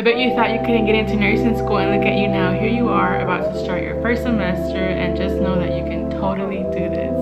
I bet you thought you couldn't get into nursing school, and look at you now. Here you are about to start your first semester, and just know that you can totally do this.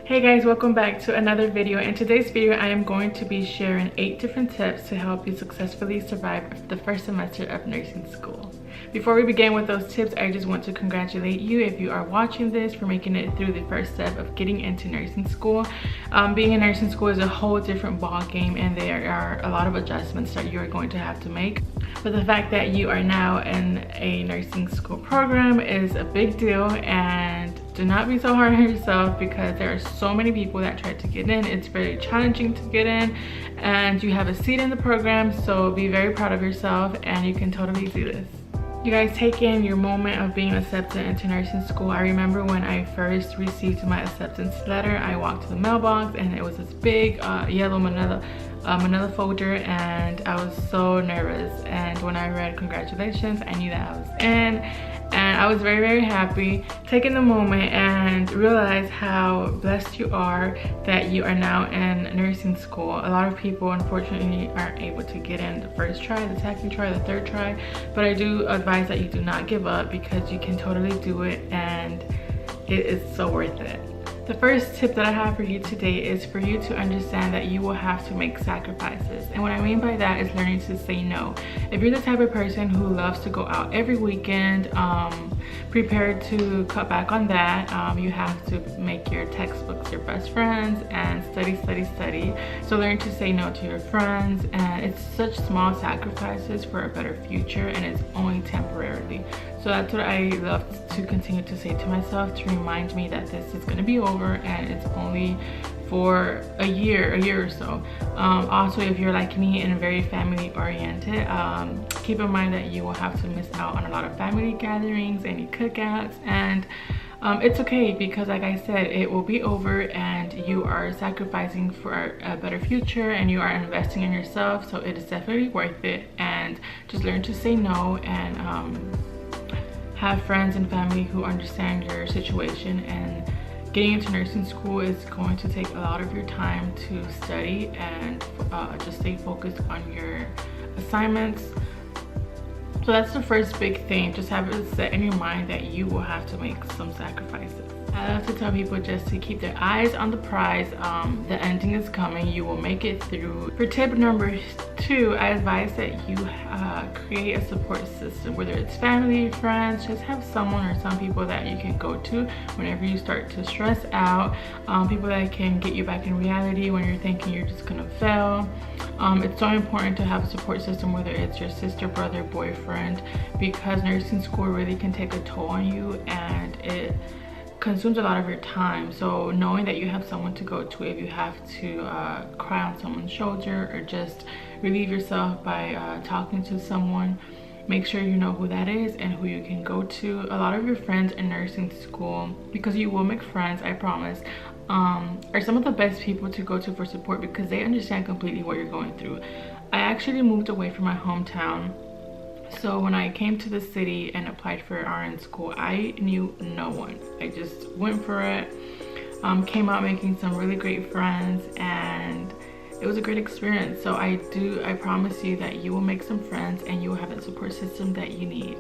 Hey guys, welcome back to another video. In today's video, I am going to be sharing 8 different tips to help you successfully survive the first semester of nursing school. Before we begin with those tips, I just want to congratulate you if you are watching this for making it through the first step of getting into nursing school. Being in nursing school is a whole different ball game, and there are a lot of adjustments that you are going to have to make. But the fact that you are now in a nursing school program is a big deal, and do not be so hard on yourself because there are so many people that try to get in. It's very challenging to get in, and you have a seat in the program, so be very proud of yourself and you can totally do this. You guys, take in your moment of being accepted into nursing school. I remember when I first received my acceptance letter, I walked to the mailbox and it was this big yellow manila folder, and I was so nervous. And when I read congratulations, I knew that I was in, and I was very, very happy. Taking the moment and realize how blessed you are that you are now in nursing school. A lot of people unfortunately aren't able to get in the first try, the second try, the third try, but I do advise that you do not give up because you can totally do it, and it is so worth it. The first tip that I have for you today is for you to understand that you will have to make sacrifices. And what I mean by that is learning to say no. If you're the type of person who loves to go out every weekend, prepare to cut back on that. You have to make your textbooks your best friends and study. So learn to say no to your friends, and it's such small sacrifices for a better future, and it's only temporarily. So that's what I love to continue to say to myself, to remind me that this is going to be over and it's only for a year or so. Also, if you're like me and very family oriented, keep in mind that you will have to miss out on a lot of family gatherings, any cookouts, and it's okay because, like I said, it will be over and you are sacrificing for a better future and you are investing in yourself, so it is definitely worth it. And just learn to say no, and have friends and family who understand your situation. And getting into nursing school is going to take a lot of your time to study and just stay focused on your assignments. So that's the first big thing. Just have it set in your mind that you will have to make some sacrifices. I love to tell people just to keep their eyes on the prize. The ending is coming. You will make it through. For tip number 2, I advise that you create a support system, whether it's family, friends. Just have someone or some people that you can go to whenever you start to stress out. People that can get you back in reality when you're thinking you're just gonna fail. It's so important to have a support system, whether it's your sister, brother, boyfriend, because nursing school really can take a toll on you and it consumes a lot of your time. So knowing that you have someone to go to if you have to cry on someone's shoulder or just relieve yourself by talking to someone, make sure you know who that is and who you can go to. A lot of your friends in nursing school, because you will make friends, I promise, are some of the best people to go to for support because they understand completely what you're going through. I actually moved away from my hometown, so when I came to the city and applied for RN school, I knew no one. I just went for it, came out making some really great friends, and it was a great experience. So I promise you that you will make some friends and you will have that support system that you need.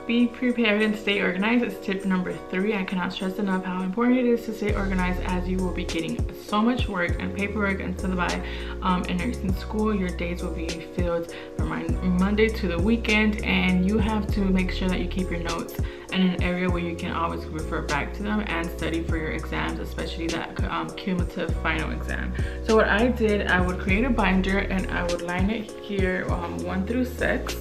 Be prepared and stay organized is tip number 3. I cannot stress enough how important it is to stay organized, as you will be getting so much work and paperwork and syllabi in nursing school. Your days will be filled from Monday to the weekend, and you have to make sure that you keep your notes in an area where you can always refer back to them and study for your exams, especially that cumulative final exam. So what I did, I would create a binder and I would line it here 1 through 6.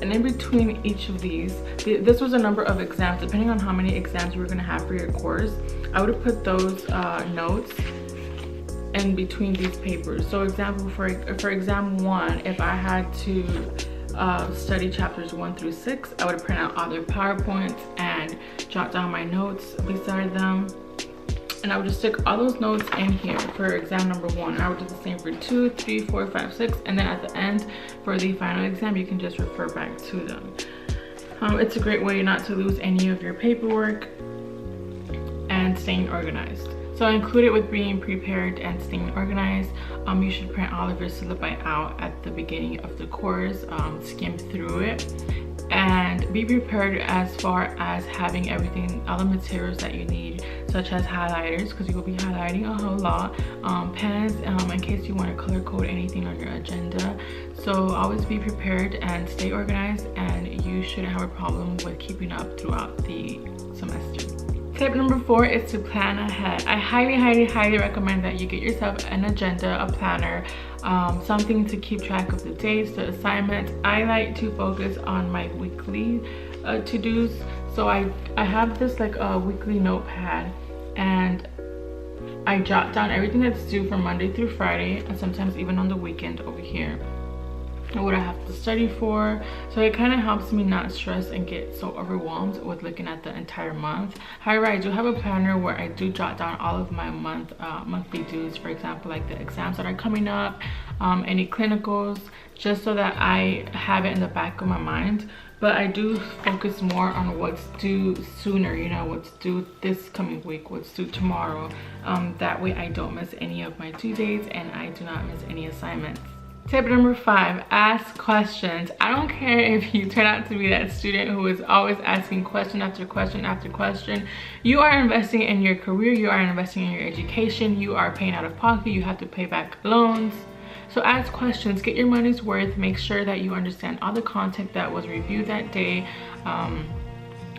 And in between each of these, this was a number of exams, depending on how many exams you were going to have for your course. I would have put those notes in between these papers. So example, for exam 1, if I had to study chapters 1 through 6, I would print out all their PowerPoints and jot down my notes beside them. And I would just stick all those notes in here for exam number 1. I would do the same for 2, 3, 4, 5, 6, and then at the end for the final exam, you can just refer back to them. It's a great way not to lose any of your paperwork and staying organized. So included with being prepared and staying organized, you should print all of your syllabi out at the beginning of the course, skim through it, and be prepared as far as having everything, all the materials that you need, such as highlighters, because you will be highlighting a whole lot, pens in case you want to color code anything on your agenda. So always be prepared and stay organized, and you shouldn't have a problem with keeping up throughout the semester. Tip number 4 is to plan ahead. I highly recommend that you get yourself an agenda, a planner, something to keep track of the dates, the assignments. I like to focus on my weekly to-dos. So I have this like a weekly notepad, and I jot down everything that's due from Monday through Friday, and sometimes even on the weekend over here, what I have to study for. So it kind of helps me not stress and get so overwhelmed with looking at the entire month. However, I do have a planner where I do jot down all of my monthly dues, for example, like the exams that are coming up, any clinicals, just so that I have it in the back of my mind. But I do focus more on what's due sooner, you know, what's due this coming week, what's due tomorrow. That way I don't miss any of my due dates and I do not miss any assignments. Tip number 5, ask questions. I don't care if you turn out to be that student who is always asking question after question after question. You are investing in your career, you are investing in your education, you are paying out of pocket, you have to pay back loans. So ask questions, get your money's worth, make sure that you understand all the content that was reviewed that day.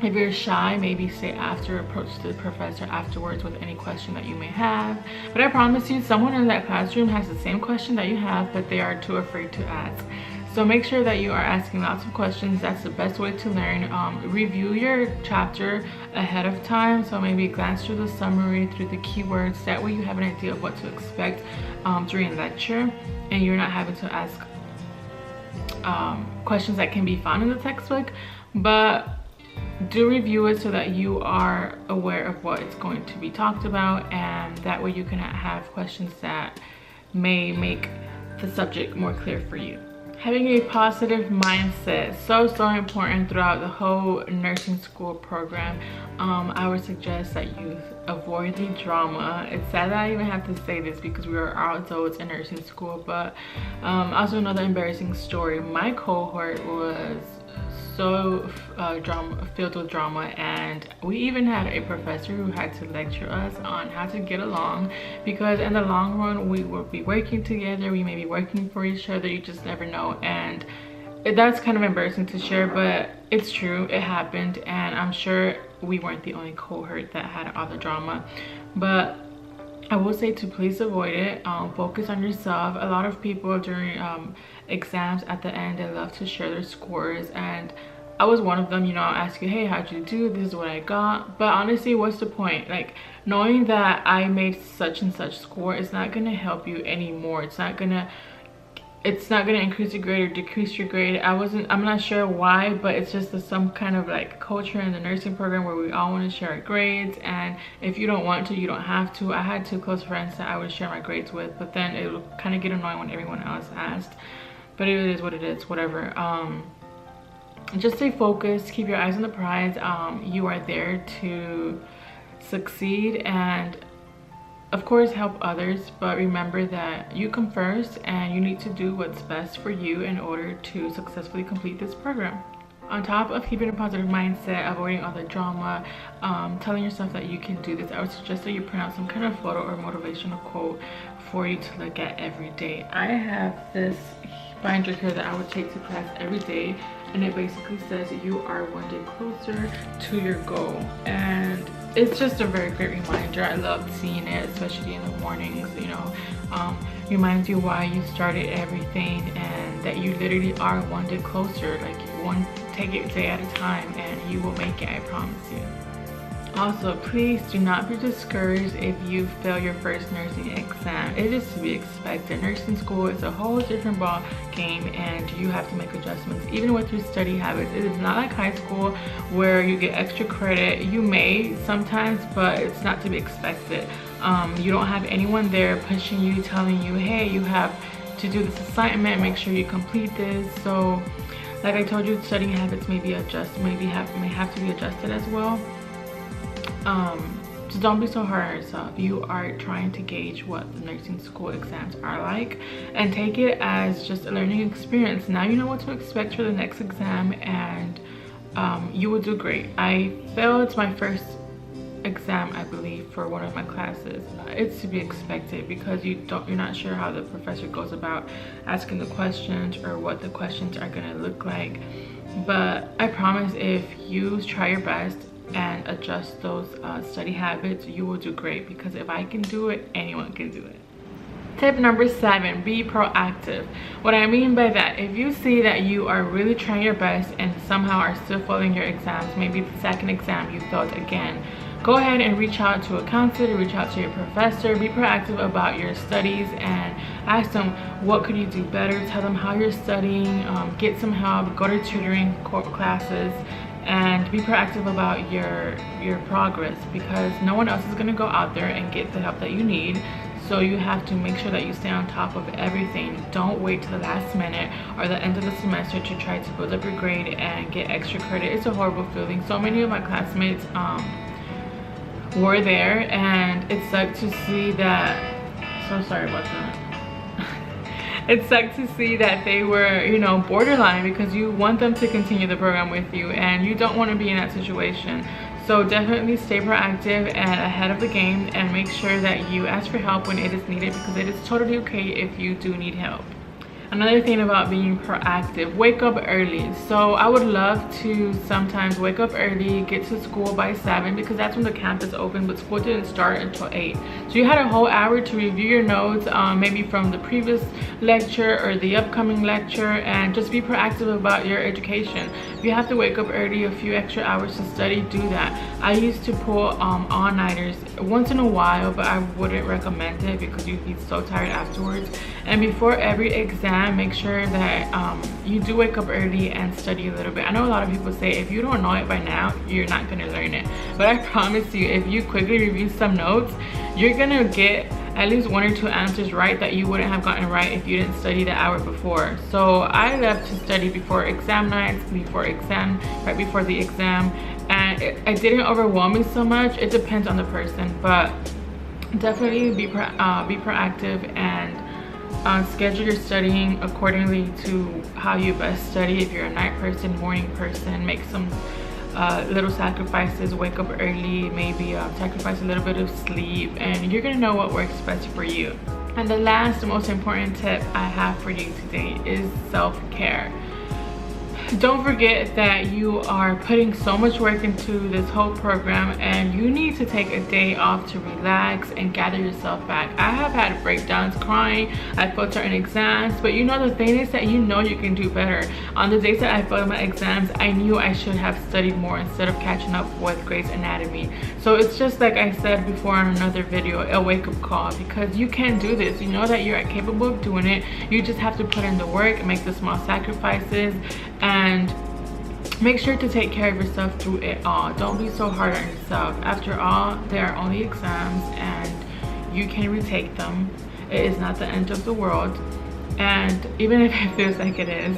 If you're shy, maybe say after, approach the professor afterwards with any question that you may have. But I promise you, someone in that classroom has the same question that you have, but they are too afraid to ask. So make sure that you are asking lots of questions. That's the best way to learn. Review your chapter ahead of time. So maybe glance through the summary, through the keywords. That way you have an idea of what to expect during lecture, and you're not having to ask questions that can be found in the textbook. But do review it so that you are aware of what is going to be talked about, and that way you can have questions that may make the subject more clear for you. Having a positive mindset, so important throughout the whole nursing school program. I would suggest that you avoid the drama. It's sad that I even have to say this because we are adults in nursing school, but also another embarrassing story. My cohort was so filled with drama, and we even had a professor who had to lecture us on how to get along, because in the long run we will be working together, we may be working for each other, you just never know. And that's kind of embarrassing to share, but it's true, it happened, and I'm sure we weren't the only cohort that had all the drama. But I will say to please avoid it. Focus on yourself. A lot of people during exams at the end, they love to share their scores, and I was one of them. You know, I'll ask you, hey, how'd you do? This is what I got. But honestly, what's the point? Like, knowing that I made such and such score is not gonna help you anymore. It's not gonna increase your grade or decrease your grade. I'm not sure why, but it's just some kind of like culture in the nursing program where we all want to share our grades, and if you don't want to, you don't have to. I had 2 close friends that I would share my grades with, but then it would kind of get annoying when everyone else asked. But it is what it is, whatever. Just stay focused, keep your eyes on the prize. You are there to succeed and of course help others, but remember that you come first and you need to do what's best for you in order to successfully complete this program. On top of keeping a positive mindset, avoiding all the drama, telling yourself that you can do this, I would suggest that you print out some kind of photo or motivational quote for you to look at every day. I have this binder here that I would take to class every day, and it basically says you are one day closer to your goal. And it's just a very great reminder. I love seeing it, especially in the mornings, you know. Reminds you why you started everything, and that you literally are one day closer. Like, take it day at a time and you will make it, I promise you. Also, please do not be discouraged if you fail your first nursing exam. It is to be expected. Nursing school is a whole different ball game, and you have to make adjustments even with your study habits. It is not like high school where you get extra credit. You may sometimes, but it's not to be expected. You don't have anyone there pushing you, telling you, hey, you have to do this assignment, make sure you complete this. So like I told you, studying habits may have to be adjusted as well. So don't be so hard on yourself. You are trying to gauge what the nursing school exams are like, and take it as just a learning experience. Now you know what to expect for the next exam, and you will do great. I failed my first exam, I believe, for one of my classes. It's to be expected because you're not sure how the professor goes about asking the questions or what the questions are going to look like. But I promise, if you try your best and adjust those study habits, you will do great, because if I can do it, anyone can do it. Tip number 7, be proactive. What I mean by that, if you see that you are really trying your best and somehow are still failing your exams, maybe the second exam you failed again, go ahead and reach out to a counselor, reach out to your professor, be proactive about your studies and ask them what could you do better, tell them how you're studying, get some help, go to tutoring classes, and be proactive about your progress, because no one else is going to go out there and get the help that you need. So you have to make sure that you stay on top of everything. Don't wait to the last minute or the end of the semester to try to build up your grade and get extra credit. It's a horrible feeling. So many of my classmates were there, and it sucked to see that. So sorry about that. It sucked to see that they were, you know, borderline, because you want them to continue the program with you and you don't want to be in that situation. So definitely stay proactive and ahead of the game, and make sure that you ask for help when it is needed, because it is totally okay if you do need help. Another thing about being proactive, wake up early. So I would love to sometimes wake up early, get to school by 7, because that's when the campus opened, but school didn't start until 8. So you had a whole hour to review your notes, maybe from the previous lecture or the upcoming lecture, and just be proactive about your education. If you have to wake up early, a few extra hours to study, do that. I used to pull all-nighters once in a while, but I wouldn't recommend it because you'd be so tired afterwards. And before every exam, make sure that you do wake up early and study a little bit. I know a lot of people say if you don't know it by now, you're not going to learn it. But I promise you, if you quickly review some notes, you're going to get at least 1 or 2 answers right that you wouldn't have gotten right if you didn't study the hour before. So I love to study before exam nights, right before the exam. And it didn't overwhelm me so much. It depends on the person, but definitely be proactive and schedule your studying accordingly to how you best study. If you're a night person, morning person, make some little sacrifices, wake up early, maybe sacrifice a little bit of sleep, and you're gonna know what works best for you. And the last, most important tip I have for you today is self-care. Don't forget that you are putting so much work into this whole program, and you need to take a day off to relax and gather yourself back. I have had breakdowns, crying, I failed certain exams, but you know, the thing is that you know you can do better. On the days that I failed my exams, I knew I should have studied more instead of catching up with Grey's Anatomy. So it's just like I said before on another video, a wake-up call, because you can do this. You know that you're capable of doing it. You just have to put in the work, make the small sacrifices, and make sure to take care of yourself through it all. Don't be so hard on yourself. After all, they are only exams and you can retake them. It is not the end of the world, and even if it feels like it is,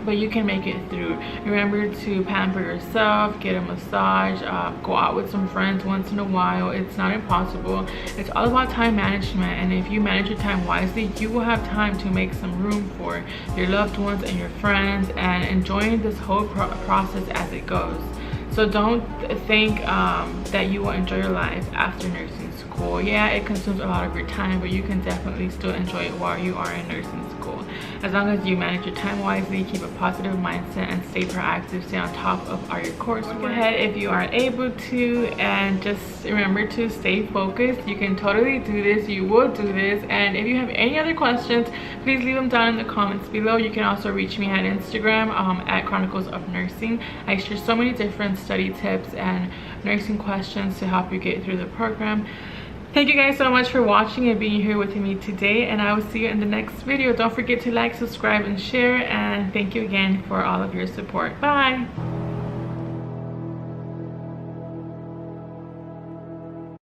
but you can make it through. Remember to pamper yourself, get a massage, go out with some friends once in a while. It's not impossible. It's all about time management, and if you manage your time wisely, you will have time to make some room for your loved ones and your friends, and enjoying this whole process as it goes. So don't think that you will enjoy your life after nursing school. Yeah, it consumes a lot of your time, but you can definitely still enjoy it while you are in nursing school. As long as you manage your time wisely, keep a positive mindset, and stay proactive, stay on top of all your coursework. Go ahead if you are able to, and just remember to stay focused. You can totally do this. You will do this. And if you have any other questions, please leave them down in the comments below. You can also reach me at Instagram at Chronicles of Nursing. I share so many different study tips and nursing questions to help you get through the program. Thank you guys so much for watching and being here with me today, and I will see you in the next video. Don't forget to like, subscribe, and share, and thank you again for all of your support. Bye.